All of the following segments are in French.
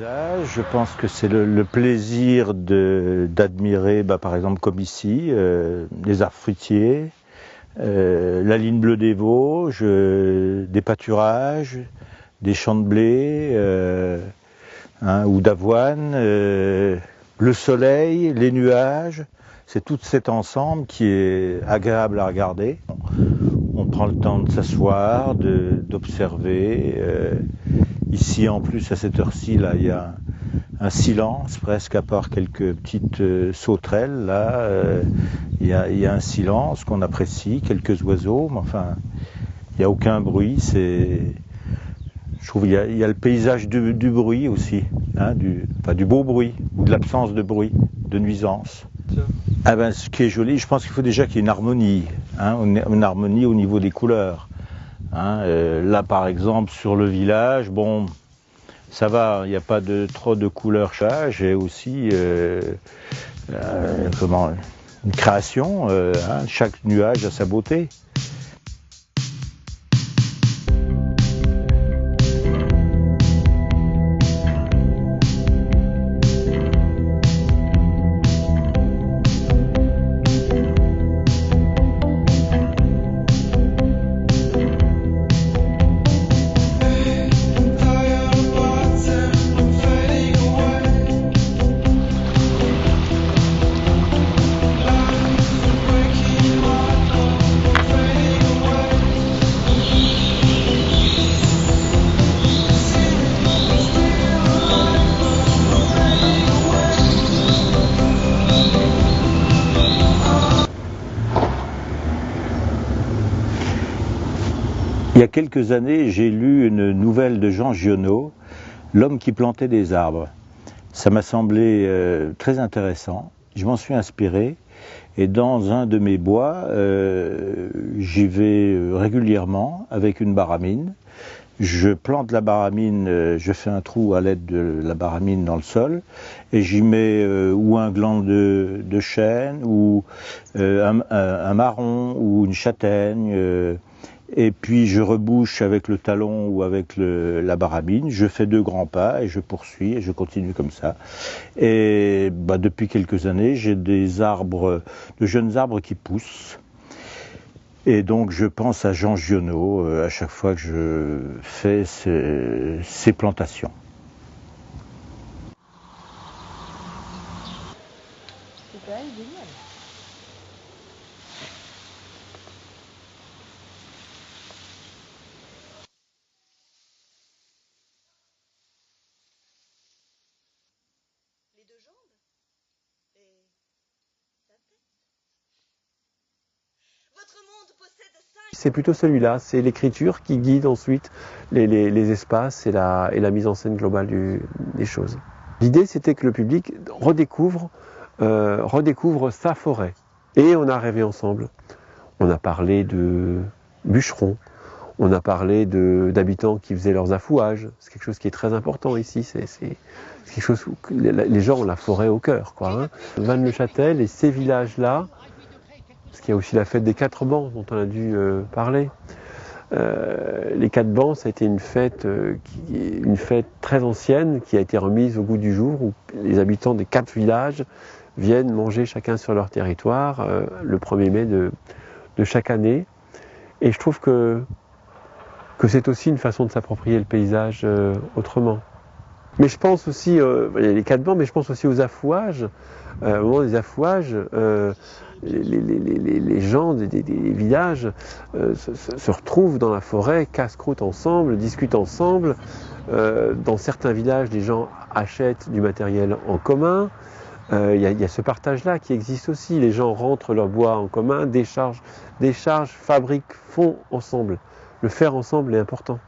paysage, je pense que c'est le plaisir d'admirer, par exemple comme ici, les arbres fruitiers, la ligne bleue des Vosges, des pâturages, des champs de blé ou d'avoine, le soleil, les nuages. C'est tout cet ensemble qui est agréable à regarder. On prend le temps de s'asseoir, d'observer. Ici, en plus, à cette heure-ci, là, il y a un silence presque, à part quelques petites sauterelles. Là, il y a un silence qu'on apprécie, quelques oiseaux, mais enfin, il n'y a aucun bruit. Je trouve qu'il y a le paysage du bruit aussi, hein, du beau bruit, ou de l'absence de bruit, de nuisance. Ce qui est joli, je pense qu'il faut déjà qu'il y ait une harmonie, hein, une harmonie au niveau des couleurs. Hein, là, par exemple, sur le village, bon, ça va, il n'y a pas trop de couleurs. J'ai aussi une création, hein, chaque nuage a sa beauté. Il y a quelques années, j'ai lu une nouvelle de Jean Giono, L'homme qui plantait des arbres. Ça m'a semblé très intéressant, je m'en suis inspiré et dans un de mes bois, j'y vais régulièrement avec une baramine. Je plante la baramine, je fais un trou à l'aide de la baramine dans le sol et j'y mets ou un gland de chêne ou un marron ou une châtaigne. Et puis je rebouche avec le talon ou avec la baramine, je fais 2 grands pas et je poursuis et je continue comme ça. Et depuis quelques années, j'ai de jeunes arbres qui poussent. Et donc je pense à Jean Giono à chaque fois que je fais ces plantations. C'est quand même génial. Les 2 jambes et sa tête. Votre monde possède 5... C'est plutôt celui-là, c'est l'écriture qui guide ensuite les espaces et la mise en scène globale des choses. L'idée, c'était que le public redécouvre sa forêt. Et on a rêvé ensemble. On a parlé de bûcherons, on a parlé d'habitants qui faisaient leurs affouages. C'est quelque chose qui est très important ici. C'est quelque chose où les gens ont la forêt au cœur, quoi, hein. Vannes-le-Châtel et ces villages-là, parce qu'il y a aussi la fête des 4 bancs dont on a dû parler. Les 4 bancs, ça a été une fête très ancienne qui a été remise au goût du jour, où les habitants des 4 villages viennent manger chacun sur leur territoire le 1er mai de chaque année. Et je trouve que c'est aussi une façon de s'approprier le paysage autrement. Mais je pense aussi, il y a les 4 bancs, mais je pense aussi aux affouages. Au moment des affouages, les gens des villages se retrouvent dans la forêt, casse-croûte ensemble, discutent ensemble. Dans certains villages, les gens achètent du matériel en commun. Il y a ce partage-là qui existe aussi. Les gens rentrent leur bois en commun, déchargent, fabriquent, font ensemble. Le faire ensemble est important.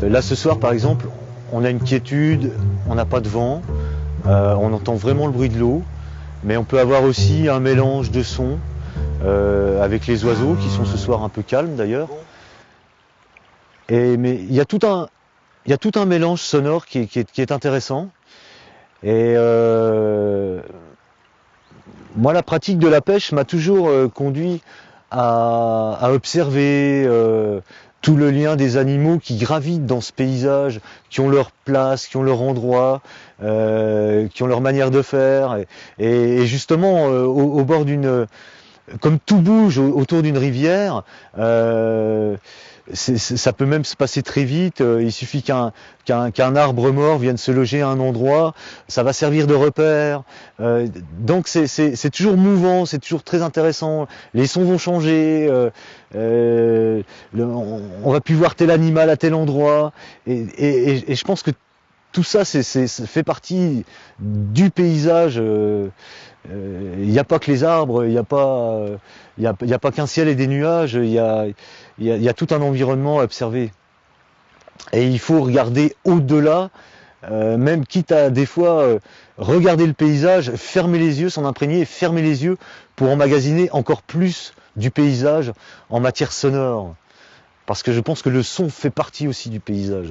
Là ce soir par exemple, on a une quiétude, on n'a pas de vent, on entend vraiment le bruit de l'eau, mais on peut avoir aussi un mélange de sons avec les oiseaux qui sont ce soir un peu calmes d'ailleurs. Mais il y a tout un mélange sonore qui est intéressant. Et Moi, la pratique de la pêche m'a toujours conduit à observer tout le lien des animaux qui gravitent dans ce paysage, qui ont leur place, qui ont leur endroit, qui ont leur manière de faire. Et justement, au bord d'une... Comme tout bouge autour d'une rivière, ça peut même se passer très vite. Il suffit qu'un arbre mort vienne se loger à un endroit, ça va servir de repère. Donc c'est toujours mouvant, c'est toujours très intéressant. Les sons vont changer. On va plus voir tel animal à tel endroit. Et je pense que tout ça, ça fait partie du paysage. Il n'y a pas que les arbres, il n'y a pas qu'un ciel et des nuages, il y a tout un environnement à observer. Et il faut regarder au-delà, même quitte à des fois regarder le paysage, fermer les yeux, s'en imprégner, fermer les yeux pour emmagasiner encore plus du paysage en matière sonore. Parce que je pense que le son fait partie aussi du paysage.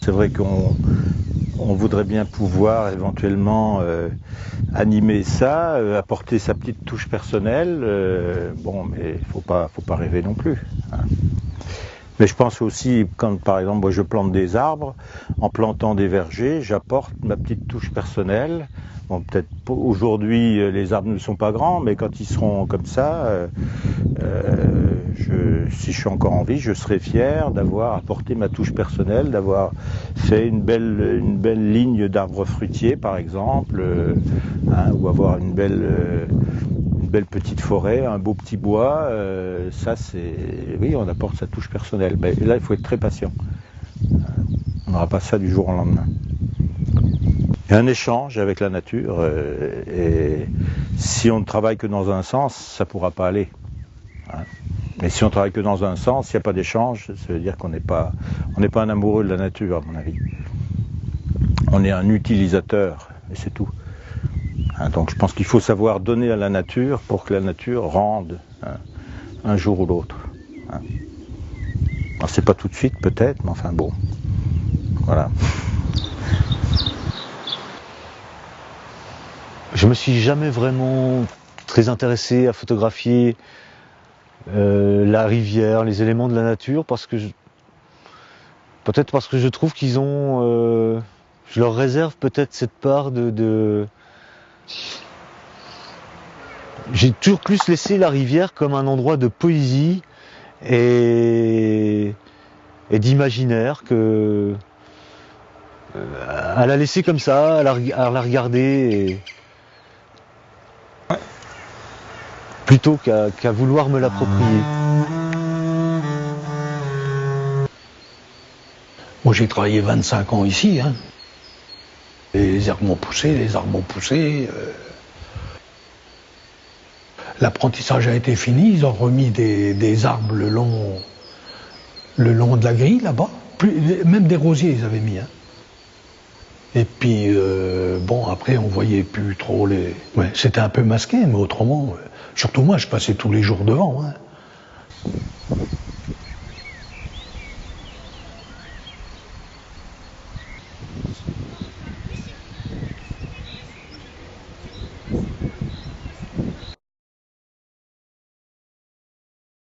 C'est vrai qu'on voudrait bien pouvoir éventuellement animer ça, apporter sa petite touche personnelle. Bon, mais faut pas rêver non plus. Hein. Mais je pense aussi, quand par exemple moi je plante des arbres, en plantant des vergers, j'apporte ma petite touche personnelle. Bon, peut-être aujourd'hui les arbres ne sont pas grands, mais quand ils seront comme ça, si je suis encore en vie, je serai fier d'avoir apporté ma touche personnelle, d'avoir fait une belle ligne d'arbres fruitiers par exemple, ou avoir une belle petite forêt, un beau petit bois. Ça c'est, oui, on apporte sa touche personnelle. Mais là il faut être très patient. On n'aura pas ça du jour au lendemain. Il y a un échange avec la nature et si on ne travaille que dans un sens, ça ne pourra pas aller. Hein. Mais si on travaille que dans un sens, il n'y a pas d'échange, ça veut dire qu'on n'est pas un amoureux de la nature, à mon avis. On est un utilisateur, et c'est tout. Hein, donc je pense qu'il faut savoir donner à la nature pour que la nature rende un jour ou l'autre. Hein. Alors c'est pas tout de suite peut-être, mais enfin bon, voilà. Je me suis jamais vraiment très intéressé à photographier la rivière, les éléments de la nature, peut-être parce que je trouve qu'ils ont, je leur réserve peut-être cette part j'ai toujours plus laissé la rivière comme un endroit de poésie et d'imaginaire que à la laisser comme ça, à la regarder. Plutôt qu'à vouloir me l'approprier. Moi j'ai travaillé 25 ans ici. Hein. Les herbes m'ont poussé, les arbres m'ont poussé. L'apprentissage a été fini, ils ont remis des arbres le long de la grille là-bas. Même des rosiers ils avaient mis. Hein. Et puis, bon, après, on voyait plus trop les... Ouais, c'était un peu masqué, mais autrement... surtout moi, je passais tous les jours devant. Hein.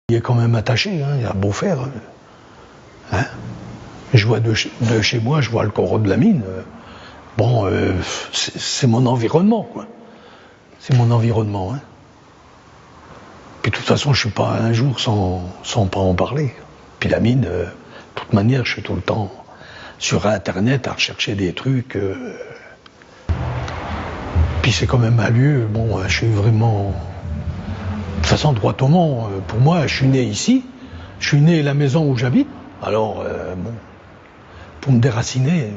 Il est quand même attaché, hein, il a beau faire. Hein. Je vois de chez moi, je vois le corps de la mine. Bon, c'est mon environnement, quoi. C'est mon environnement, hein. Puis de toute façon, je suis pas un jour sans pas en parler. Puis la mine, de toute manière, je suis tout le temps sur Internet à rechercher des trucs. Puis c'est quand même un lieu, bon, je suis vraiment... De toute façon, droit au Mans, pour moi, je suis né ici. Je suis né à la maison où j'habite. Alors, bon, pour me déraciner...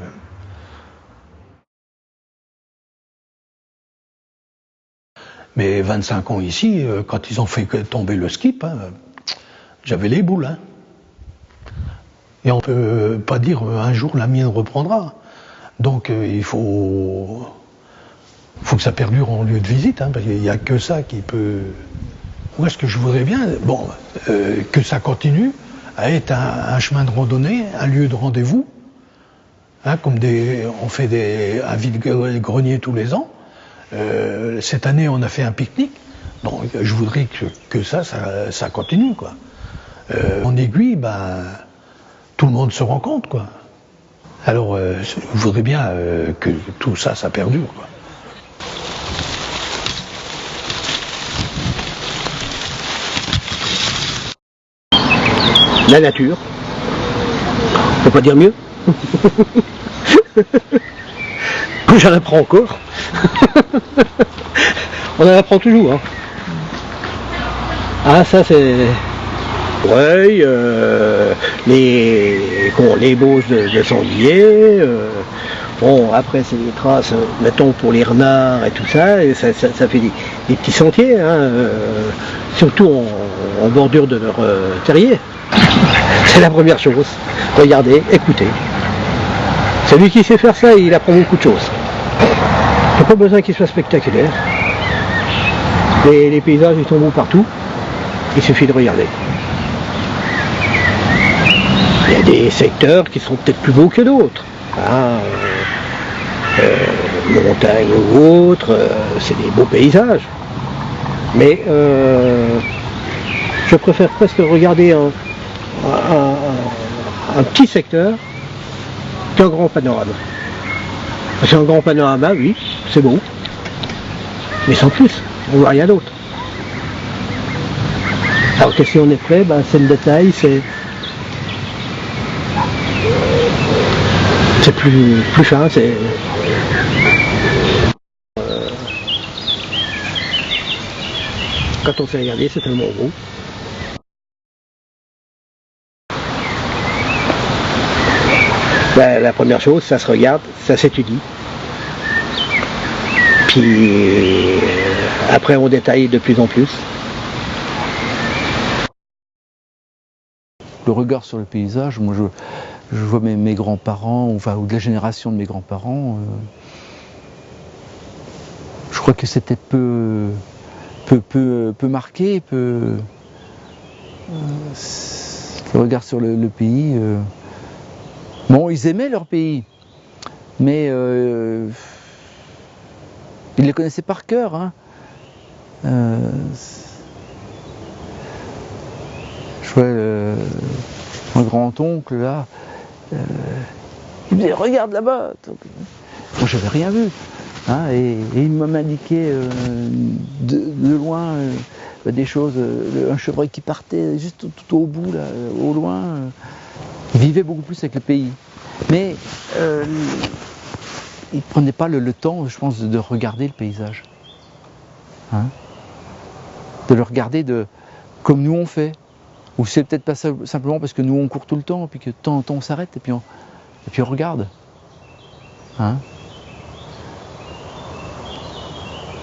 Mais 25 ans ici, quand ils ont fait tomber le skip, hein, j'avais les boules. Hein. Et on ne peut pas dire un jour la mienne reprendra. Donc il faut que ça perdure en lieu de visite, hein, parce qu'il n'y a que ça qui peut... Moi, ce que je voudrais bien, que ça continue à être un chemin de randonnée, un lieu de rendez-vous, hein, comme on fait un vide-grenier tous les ans. Cette année, on a fait un pique-nique. Donc, je voudrais que ça continue, quoi. En aiguille, tout le monde se rencontre, quoi. Alors, je voudrais bien que tout ça, ça perdure, quoi. La nature. On peut pas dire mieux. J'en apprends encore. On en apprend toujours. Hein. Ah, ça c'est... Ouais, les bauges de sanglier. Bon, après c'est des traces, mettons pour les renards et tout ça, et ça fait des petits sentiers, hein, surtout en bordure de leur terrier. C'est la première chose. Regardez, écoutez. Celui qui sait faire ça, il apprend beaucoup de choses. Il n'y a pas besoin qu'il soit spectaculaire. Les paysages, ils sont beaux partout. Il suffit de regarder. Il y a des secteurs qui sont peut-être plus beaux que d'autres. Hein, montagne ou autre, c'est des beaux paysages. Mais je préfère presque regarder un petit secteur qu'un grand panorama. C'est un grand panorama, oui, c'est beau. Mais sans plus, on ne voit rien d'autre. Alors que si on est prêt, c'est le détail, c'est plus fin, c'est... Quand on sait regarder, c'est tellement beau. La première chose, ça se regarde, ça s'étudie. Puis après on détaille de plus en plus. Le regard sur le paysage, moi je vois mes grands-parents, ou de la génération de mes grands-parents, je crois que c'était peu marqué, le regard sur le pays. Bon, ils aimaient leur pays, mais ils les connaissaient par cœur. Hein. Je vois mon grand-oncle là, il me disait regarde là-bas. Moi j'avais rien vu. Hein, et il m'indiquait de loin des choses, un chevreuil qui partait juste tout au bout, là, au loin. Il vivait beaucoup plus avec le pays. Mais il ne prenait pas le temps, je pense, de regarder le paysage. Hein, de le regarder comme nous on fait. Ou c'est peut-être pas simplement parce que nous on court tout le temps, et puis que de temps en temps on s'arrête, et puis on regarde. Hein.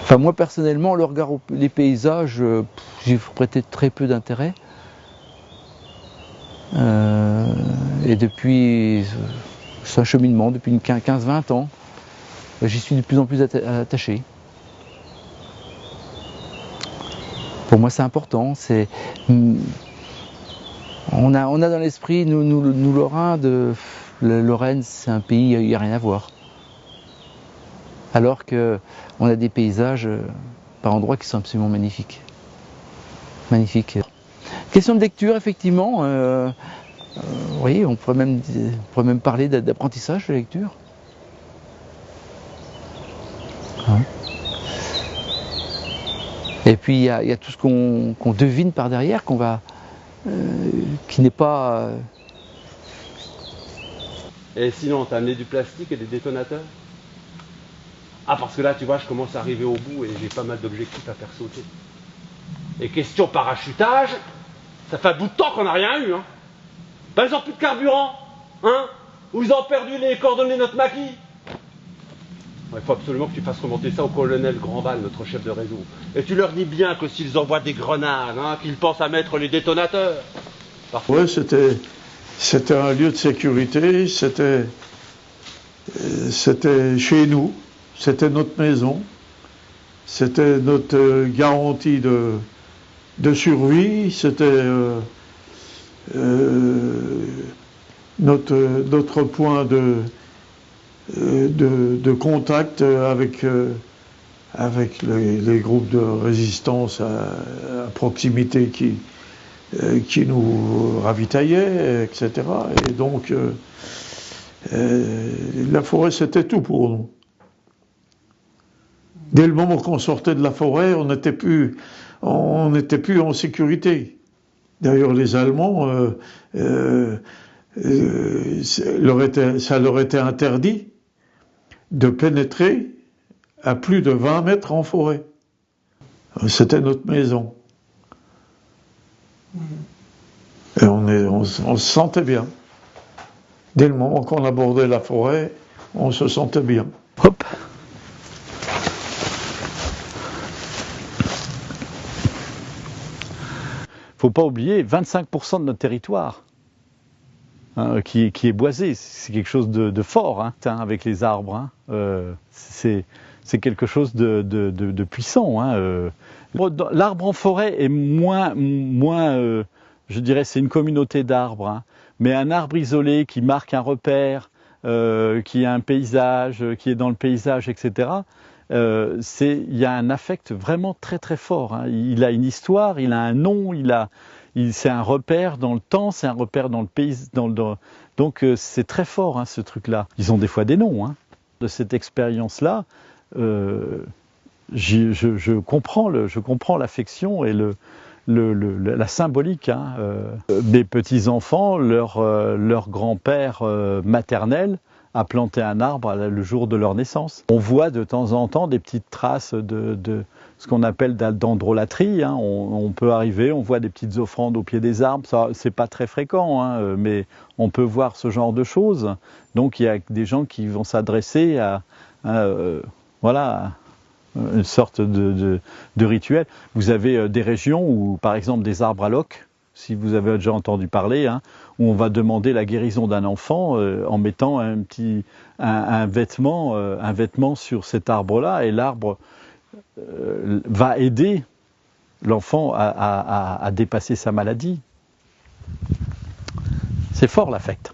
Enfin, moi personnellement, le regard les paysages, j'y prêtais très peu d'intérêt. Et depuis, c'est un cheminement, depuis 15-20 ans, j'y suis de plus en plus attaché. Pour moi, c'est important. On a dans l'esprit, nous Lorrains, Lorraine, c'est un pays, il n'y a rien à voir. Alors qu'on a des paysages par endroits qui sont absolument magnifiques. Magnifiques. Question de lecture, effectivement. Oui, on pourrait même parler d'apprentissage de lecture. Hein. Et puis il y a tout ce qu'on devine par derrière, qui n'est pas... Et sinon, t'as amené du plastique et des détonateurs? Ah, parce que là, tu vois, je commence à arriver au bout et j'ai pas mal d'objectifs à faire sauter. Et question parachutage, ça fait un bout de temps qu'on n'a rien eu, hein. Ben, ils ont plus de carburant, hein. Ou ils ont perdu les coordonnées de notre maquis. Il faut absolument que tu fasses remonter ça au colonel Grandval, notre chef de réseau. Et tu leur dis bien que s'ils envoient des grenades, hein, qu'ils pensent à mettre les détonateurs. Oui, c'était un lieu de sécurité, c'était c'était chez nous, c'était notre maison, c'était notre garantie de survie, c'était notre point de contact avec les groupes de résistance à proximité qui nous ravitaillaient, etc. Et donc, la forêt, c'était tout pour nous. Dès le moment qu'on sortait de la forêt, on n'était plus en sécurité. D'ailleurs, les Allemands, ça leur était interdit de pénétrer à plus de 20 mètres en forêt. C'était notre maison. Et on se sentait bien. Dès le moment qu'on abordait la forêt, on se sentait bien. Hop. Faut pas oublier 25% de notre territoire hein, qui est boisé. C'est quelque chose de fort hein, avec les arbres. Hein. C'est quelque chose de puissant. Hein. L'arbre en forêt est moins je dirais, c'est une communauté d'arbres. Hein. Mais un arbre isolé qui marque un repère, qui a un paysage, qui est dans le paysage, etc. Il y a un affect vraiment très très fort. Hein. Il a une histoire, il a un nom, c'est un repère dans le temps, c'est un repère dans le pays. Donc c'est très fort hein, ce truc-là. Ils ont des fois des noms. Hein. De cette expérience-là, je comprends l'affection et la symbolique. Hein. Mes petits-enfants, leur grand-père maternel a planté un arbre le jour de leur naissance. On voit de temps en temps des petites traces de ce qu'on appelle d'androlatrie. Hein. On peut arriver, on voit des petites offrandes au pied des arbres. Ça, c'est pas très fréquent, hein, mais on peut voir ce genre de choses. Donc il y a des gens qui vont s'adresser à voilà, une sorte de rituel. Vous avez des régions où, par exemple, des arbres à loques, si vous avez déjà entendu parler, hein, où on va demander la guérison d'un enfant en mettant un vêtement sur cet arbre-là, et l'arbre va aider l'enfant à dépasser sa maladie. C'est fort l'affect.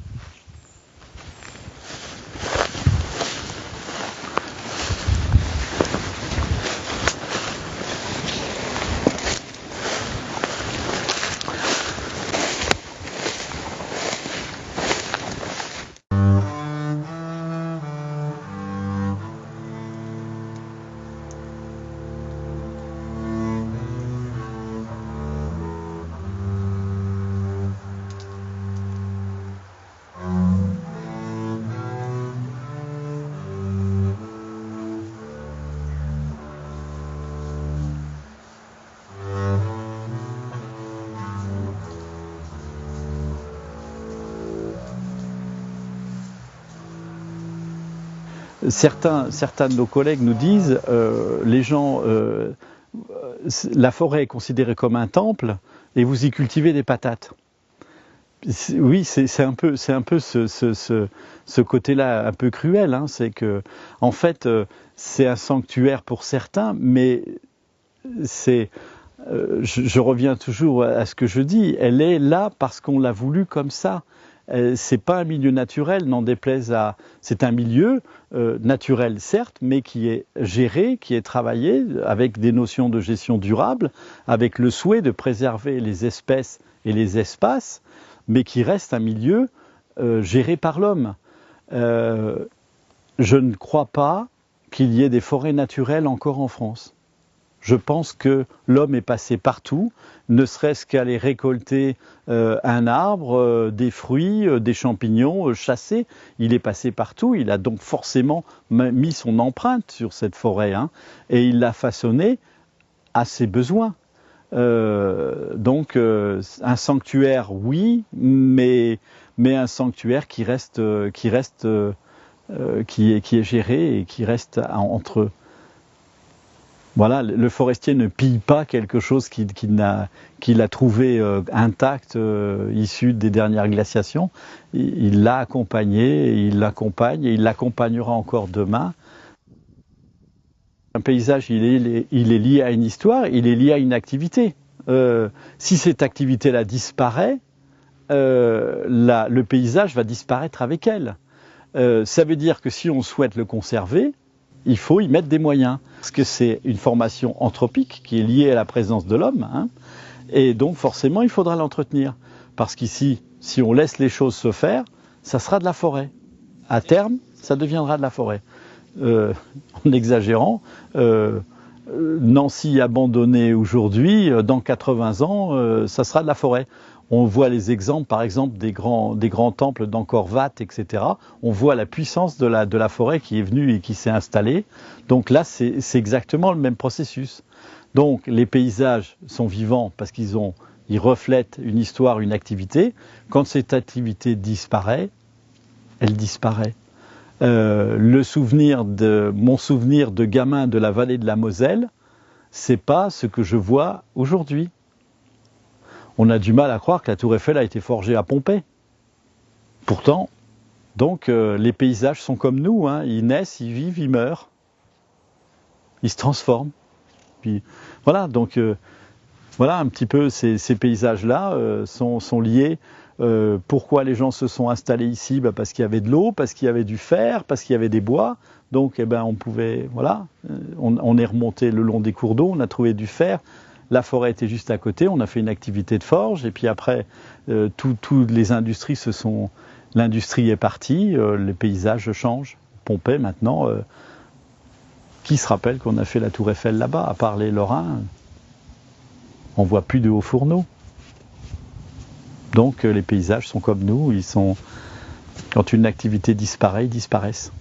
Certains de nos collègues nous disent les gens, la forêt est considérée comme un temple et vous y cultivez des patates. Oui, c'est un peu ce côté-là un peu cruel. Hein, c'est que en fait c'est un sanctuaire pour certains, mais je reviens toujours à ce que je dis. Elle est là parce qu'on l'a voulu comme ça. C'est pas un milieu naturel, n'en déplaise à... C'est un milieu naturel, certes, mais qui est géré, qui est travaillé avec des notions de gestion durable, avec le souhait de préserver les espèces et les espaces, mais qui reste un milieu géré par l'homme. Je ne crois pas qu'il y ait des forêts naturelles encore en France. Je pense que l'homme est passé partout, ne serait-ce qu'aller récolter un arbre, des fruits, des champignons, chasser. Il est passé partout, il a donc forcément mis son empreinte sur cette forêt, hein, et il l'a façonnée à ses besoins. Donc un sanctuaire, oui, mais un sanctuaire qui est géré et qui reste entre Voilà, le forestier ne pille pas quelque chose qu'il a trouvé intact, issu des dernières glaciations. Il l'a accompagné, il l'accompagne et il l'accompagnera encore demain. Un paysage, il est lié à une histoire, il est lié à une activité. Si cette activité-là disparaît, le paysage va disparaître avec elle. Ça veut dire que si on souhaite le conserver, il faut y mettre des moyens. Parce que c'est une formation anthropique qui est liée à la présence de l'homme. Hein, et donc forcément, il faudra l'entretenir. Parce qu'ici, si on laisse les choses se faire, ça sera de la forêt. À terme, ça deviendra de la forêt. En exagérant, Nancy abandonnée aujourd'hui, dans 80 ans, ça sera de la forêt. On voit les exemples, par exemple, des grands temples d'Angkor Wat, etc. On voit la puissance de la forêt qui est venue et qui s'est installée. Donc là, c'est exactement le même processus. Donc les paysages sont vivants parce qu'ils reflètent une histoire, une activité. Quand cette activité disparaît, elle disparaît. Mon souvenir de gamin de la vallée de la Moselle, c'est pas ce que je vois aujourd'hui. On a du mal à croire que la Tour Eiffel a été forgée à Pompée. Pourtant, donc les paysages sont comme nous, hein, ils naissent, ils vivent, ils meurent, ils se transforment. Puis voilà, donc voilà un petit peu ces paysages-là sont liés. Pourquoi les gens se sont installés ici? Parce qu'il y avait de l'eau, parce qu'il y avait du fer, parce qu'il y avait des bois. Donc on pouvait, voilà, on est remonté le long des cours d'eau, on a trouvé du fer. La forêt était juste à côté, on a fait une activité de forge, et puis après, toutes les industries l'industrie est partie, les paysages changent. Pompée maintenant, qui se rappelle qu'on a fait la Tour Eiffel là-bas, à part les Lorrains, on voit plus de hauts fourneaux. Donc les paysages sont comme nous, quand une activité disparaît, ils disparaissent.